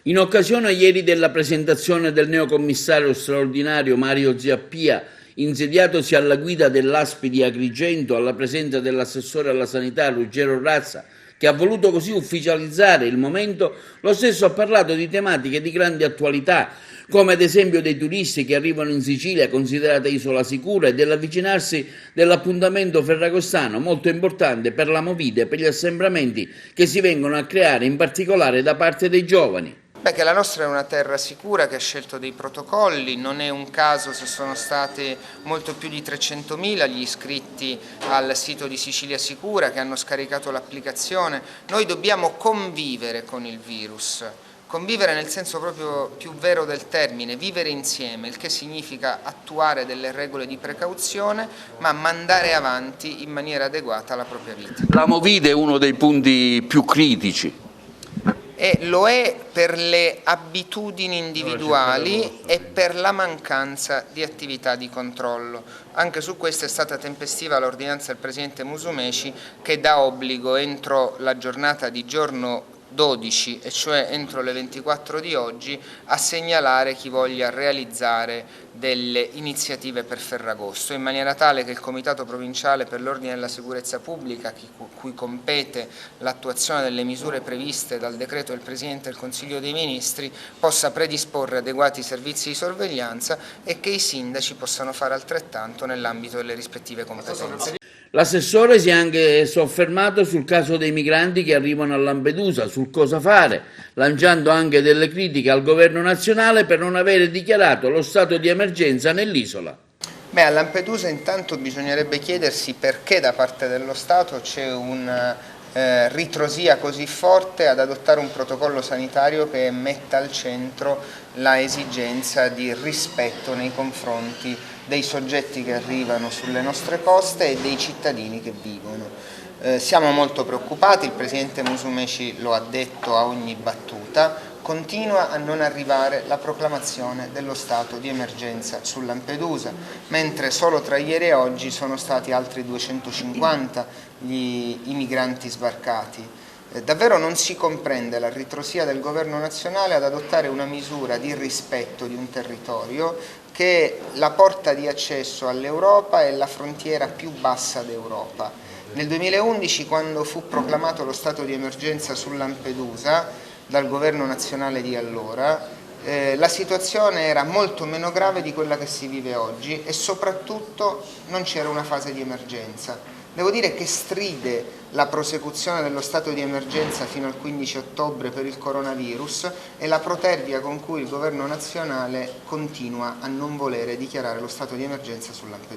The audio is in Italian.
In occasione ieri della presentazione del neocommissario straordinario Mario Ziappia, insediatosi alla guida dell'ASP di Agrigento, alla presenza dell'assessore alla sanità Ruggero Razza, che ha voluto così ufficializzare il momento, lo stesso ha parlato di tematiche di grande attualità, come ad esempio dei turisti che arrivano in Sicilia, considerata isola sicura, e dell'avvicinarsi dell'appuntamento ferragostano, molto importante per la Movida e per gli assembramenti che si vengono a creare, in particolare da parte dei giovani. Che la nostra è una terra sicura che ha scelto dei protocolli, non è un caso se sono state molto più di 300.000 gli iscritti al sito di Sicilia Sicura che hanno scaricato l'applicazione. Noi dobbiamo convivere con il virus, convivere nel senso proprio più vero del termine, vivere insieme, il che significa attuare delle regole di precauzione ma mandare avanti in maniera adeguata la propria vita. La Movida è uno dei punti più critici. E lo è per le abitudini individuali e per la mancanza di attività di controllo. Anche su questo è stata tempestiva l'ordinanza del Presidente Musumeci che dà obbligo entro la giornata di giorno 12, e cioè entro le 24 di oggi, a segnalare chi voglia realizzare delle iniziative per Ferragosto, in maniera tale che il Comitato Provinciale per l'Ordine e la Sicurezza Pubblica, cui compete l'attuazione delle misure previste dal decreto del Presidente del Consiglio dei Ministri, possa predisporre adeguati servizi di sorveglianza e che i sindaci possano fare altrettanto nell'ambito delle rispettive competenze. L'assessore si è anche soffermato sul caso dei migranti che arrivano a Lampedusa, sul cosa fare, lanciando anche delle critiche al governo nazionale per non avere dichiarato lo stato di emergenza nell'isola. A Lampedusa intanto bisognerebbe chiedersi perché da parte dello Stato c'è una ritrosia così forte ad adottare un protocollo sanitario che metta al centro la esigenza di rispetto nei confronti dei soggetti che arrivano sulle nostre coste e dei cittadini che vivono. Siamo molto preoccupati, il Presidente Musumeci lo ha detto a ogni battuta, continua a non arrivare la proclamazione dello stato di emergenza su Lampedusa, mentre solo tra ieri e oggi sono stati altri 250 i migranti sbarcati. Davvero non si comprende la ritrosia del governo nazionale ad adottare una misura di rispetto di un territorio che è la porta di accesso all'Europa e la frontiera più bassa d'Europa. Nel 2011, quando fu proclamato lo stato di emergenza su Lampedusa dal governo nazionale di allora, la situazione era molto meno grave di quella che si vive oggi e soprattutto non c'era una fase di emergenza. Devo dire che stride la prosecuzione dello stato di emergenza fino al 15 ottobre per il coronavirus e la protervia con cui il governo nazionale continua a non volere dichiarare lo stato di emergenza su Lampedusa.